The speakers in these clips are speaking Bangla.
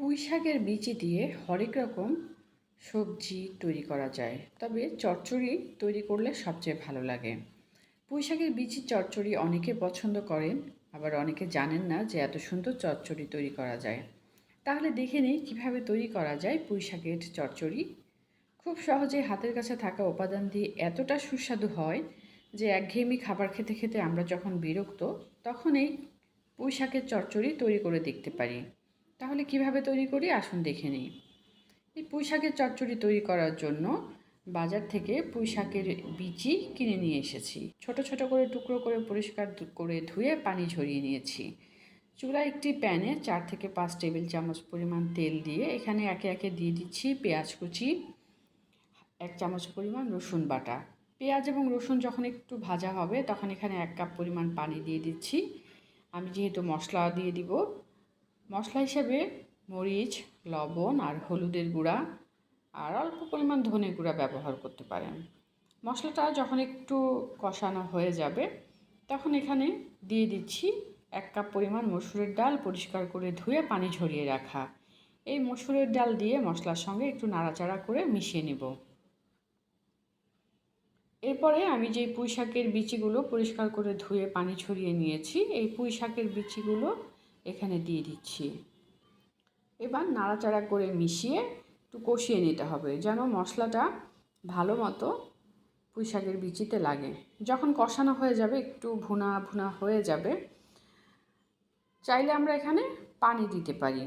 পুঁই শাকের বিচি দিয়ে হরেক রকম সবজি তৈরি করা যায়, তবে চচ্চড়ি তৈরি করলে সবচেয়ে ভালো লাগে। পুঁই শাকের বিচির চচ্চড়ি অনেকে পছন্দ করেন, আবার অনেকে জানেন না যে এত সুন্দর চচ্চড়ি তৈরি করা যায়। তাহলে দেখে নিই কীভাবে তৈরি করা যায় পুঁই শাকের চচ্চড়ি। খুব সহজে হাতের কাছে থাকা উপাদান দিয়ে এতটা সুস্বাদু হয় যে একঘেয়েমি খাবার খেতে খেতে আমরা যখন বিরক্ত, তখন এই পুঁই শাকের চচ্চড়ি তৈরি করে দেখতে পারি। তাহলে কিভাবে তৈরি করি আসুন দেখে নিই। এই পুঁই শাকের চচ্চড়ি তৈরি করার জন্য বাজার থেকে পুঁই শাকের বিচি কিনে নিয়ে এসেছি। ছোট ছোট করে টুকরো করে পরিষ্কার করে ধুয়ে পানি ঝরিয়ে নিয়েছি। চুলায় একটি প্যানে 4 থেকে 5 টেবিল চামচ পরিমাণ তেল দিয়ে এখানে একে একে দিয়ে দিচ্ছি পেঁয়াজ কুচি, 1 চামচ পরিমাণ রসুন বাটা। পেঁয়াজ এবং রসুন যখন একটু ভাজা হবে তখন এখানে 1 কাপ পরিমাণ পানি দিয়ে দিচ্ছি। আমি যেহেতু মশলা দিয়ে দিব, মশলা হিসেবে মরিচ, লবণ আর হলুদের গুঁড়া আর অল্প পরিমাণ ধনে গুঁড়া ব্যবহার করতে পারেন। মশলাটা যখন একটু কষানো হয়ে যাবে তখন এখানে দিয়ে দিচ্ছি 1 কাপ পরিমাণ মসুরের ডাল পরিষ্কার করে ধুয়ে পানি ঝরিয়ে রাখা। এই মসুরের ডাল দিয়ে মশলার সঙ্গে একটু নাড়াচাড়া করে মিশিয়ে নেব। এরপরে আমি যে পুঁই শাকের বিচিগুলো পরিষ্কার করে ধুয়ে পানি ছড়িয়ে নিয়েছি, এই পুঁই শাকের বিচিগুলো এখানে দিয়ে দিচ্ছি। এবার নাড়াচাড়া করে মিশিয়ে একটু কষিয়ে নিতে হবে যেন মশলাটা ভালো মতো পুঁই শাকের বিচিতে লাগে। যখন কষানো হয়ে যাবে, একটু ভুনা ভুনা হয়ে যাবে, চাইলে আমরা এখানে পানি দিতে পারি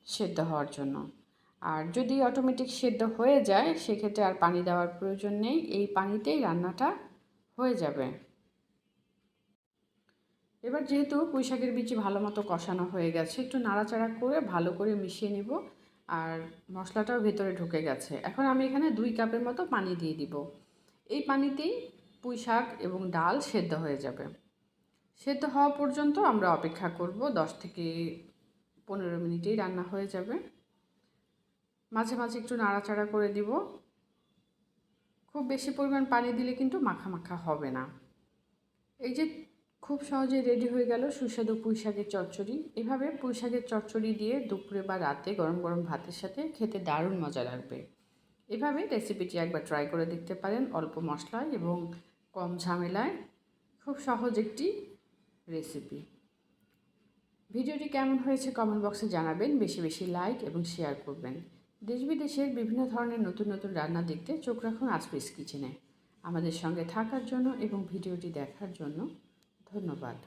সেদ্ধ হওয়ার জন্য। আর যদি অটোমেটিক সেদ্ধ হয়ে যায় সেক্ষেত্রে আর পানি দেওয়ার প্রয়োজন নেই, এই পানিতেই রান্নাটা হয়ে যাবে। এবার যেহেতু পুঁই শাকের বিচি ভালো মতো কষানো হয়ে গেছে, একটু নাড়াচাড়া করে ভালো করে মিশিয়ে নেব। আর মশলাটাও ভেতরে ঢুকে গেছে। এখন আমি এখানে 2 কাপের মতো পানি দিয়ে দিব। এই পানিতেই পুঁই শাক এবং ডাল সেদ্ধ হয়ে যাবে। সেদ্ধ হওয়া পর্যন্ত আমরা অপেক্ষা করব। 10 থেকে 15 মিনিটেই রান্না হয়ে যাবে। মাঝে মাঝে একটু নাড়াচাড়া করে দিব। খুব বেশি পরিমাণ পানি দিলে কিন্তু মাখা মাখা হবে না। এই যে খুব সহজে রেডি হয়ে গেল সুস্বাদু পুঁই শাকের চচ্চড়ি। এভাবে পুঁই শাকের চচ্চড়ি দিয়ে দুপুরে বা রাতে গরম গরম ভাতের সাথে খেতে দারুণ মজা লাগবে। এভাবে রেসিপিটি একবার ট্রাই করে দেখতে পারেন, অল্প মশলায় এবং কম ঝামেলায়। খুব সহজ একটি রেসিপি। ভিডিওটি কেমন হয়েছে কমেন্ট বক্সে জানাবেন, বেশি বেশি লাইক এবং শেয়ার করবেন। দেশ বিদেশের বিভিন্ন ধরনের নতুন নতুন রান্না দেখতে চোখ রাখুন আসপিস কিচেনে। আমাদের সঙ্গে থাকার জন্য এবং ভিডিওটি দেখার জন্য ধন্যবাদ।